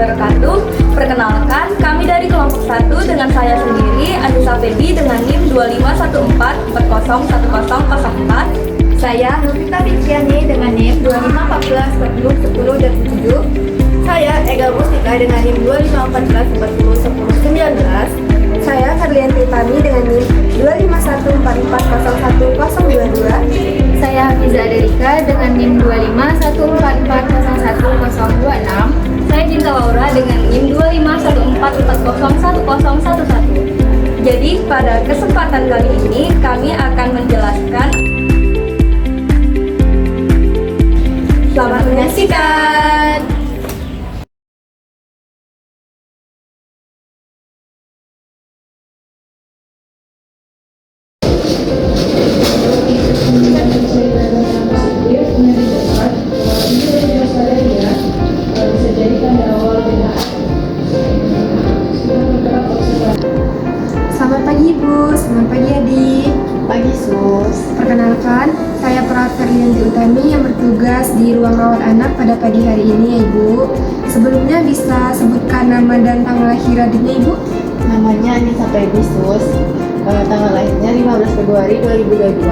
wabarakatuh. Perkenalkan, kami dari kelompok 1 dengan saya sendiri, Anissa Febi dengan NIM 2514401004. Saya Nurita Fitriani dengan NIM 25144010 dan 7. Saya Ega Mustika dengan NIM 2514401019. Saya Karlianti Tami dengan NIM 2514401022. Saya Hafiza Adelika dengan NIM 2514401026. Saya Dinta Laura dengan NIM 2514401011. Jadi pada kesempatan kali ini kami akan menjelaskan. Selamat menyaksikan. Selamat pagi Ibu, selamat pagi Adik. Pagi Sus. Perkenalkan, saya Perawat Karlianti Utami yang bertugas di ruang rawat anak pada pagi hari ini ya Ibu. Sebelumnya bisa sebutkan nama dan tanggal lahir adiknya Ibu? Namanya Anissa Febi Sus. Tanggal lahirnya 15 Februari 2022.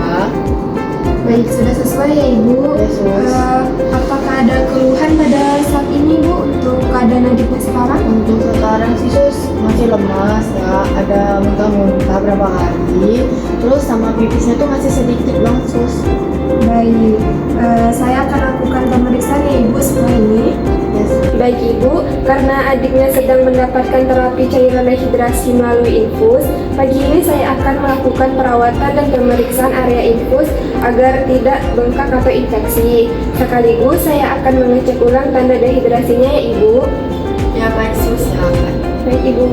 Baik, sudah sesuai ya Ibu. Ya, Sus. Apakah ada keluhan pada saat ini Ibu untuk keadaan adiknya sekarang? Untuk sekarang sih Sus masih lemas ya, ada muntah-muntah berapa hari. Terus sama pipisnya tuh masih sedikit banget Sus. Baik, saya akan lakukan pemeriksaan ya Ibu setelah ini. Yes. Baik Ibu, karena adiknya sedang mendapatkan terapi cairan rehidrasi melalui infus, pagi ini saya akan melakukan perawatan dan pemeriksaan area infus agar tidak bengkak atau infeksi. Sekaligus saya akan mengecek ulang tanda dehidrasinya ya Ibu. Ya baik Sus, silakan. Baik Ibu.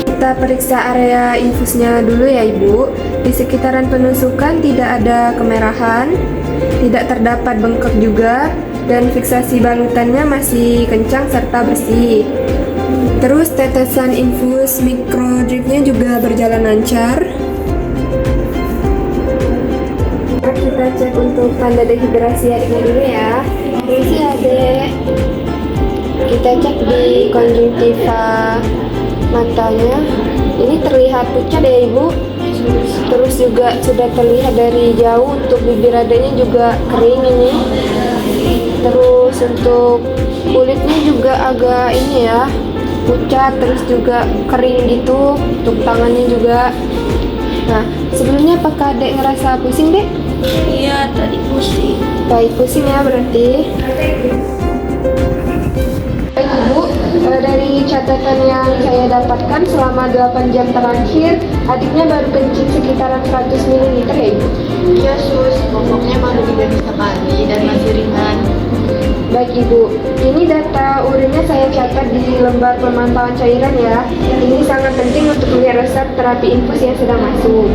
Kita periksa area infusnya dulu ya Ibu. Di sekitaran penusukan tidak ada kemerahan, tidak terdapat bengkak juga, dan fiksasi balutannya masih kencang serta bersih. Terus tetesan infus mikrodripnya juga berjalan lancar. Kita cek untuk tanda dehidrasi adiknya dulu ya. Permisi Adek. Kita cek di konjungtiva matanya. Ini terlihat pucat ya Ibu. Terus juga sudah terlihat dari jauh untuk bibir adanya juga kering ini. Terus untuk kulitnya juga agak ini ya, pucat, terus juga kering gitu. Untuk tangannya juga. Nah, sebelumnya apakah Dek ngerasa pusing Dek? Iya, tadi pusing. Baik, pusing ya berarti. Baik Ibu, dari catatan yang saya dapatkan selama 8 jam terakhir, adiknya baru kencing sekitaran 100 ml ya Ibu? Iya Sus, popoknya baru diganti sekali dan masih ringan. Baik Ibu, ini data urinnya saya catat di lembar pemantauan cairan ya. Ini sangat penting untuk melihat resep terapi infus yang sedang masuk.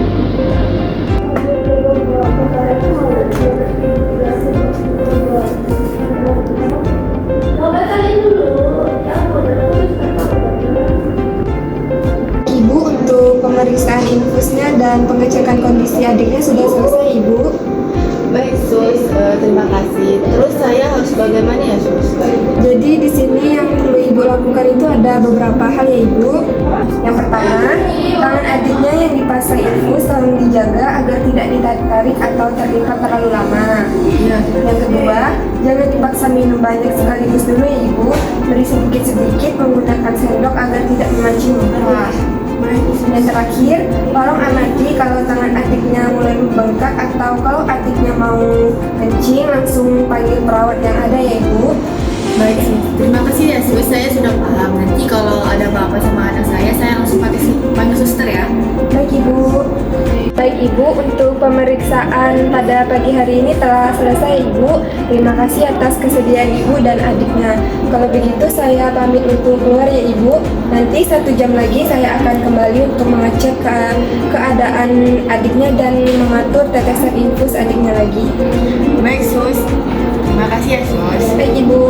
Ibu, untuk pemeriksaan infusnya dan pengecekan kondisi adiknya sudah selesai Ibu. Baik Sus, terima kasih. Terus saya harus bagaimana ya Sus? Jadi di sini yang perlu Ibu lakukan itu ada beberapa hal ya Ibu. Yang pertama, tangan adiknya yang dipasang infus tolong dijaga agar tidak ditarik atau terikat terlalu lama. Yang kedua, jangan dipaksa minum banyak sekaligus dulu ya Ibu. Beri sedikit-sedikit menggunakan sendok agar tidak memancing muntah. Yang terakhir, tolong amati kalau tangan adiknya mulai membengkak atau kalau adiknya mau kencing, langsung panggil perawat yang ada ya Ibu. Baik sus, terima kasih ya sus, saya sudah paham. Nanti kalau ada apa-apa sama anak saya langsung panggil suster ya. Baik Ibu. Baik Ibu, untuk pemeriksaan pada pagi hari ini telah selesai Ibu. Terima kasih atas kesediaan Ibu dan adiknya. Kalau begitu saya pamit untuk keluar ya Ibu. Nanti 1 jam lagi saya akan kembali untuk mengecek keadaan adiknya dan mengatur tetesan infus adiknya lagi. Baik sus, terima kasih ya sus. Baik Ibu.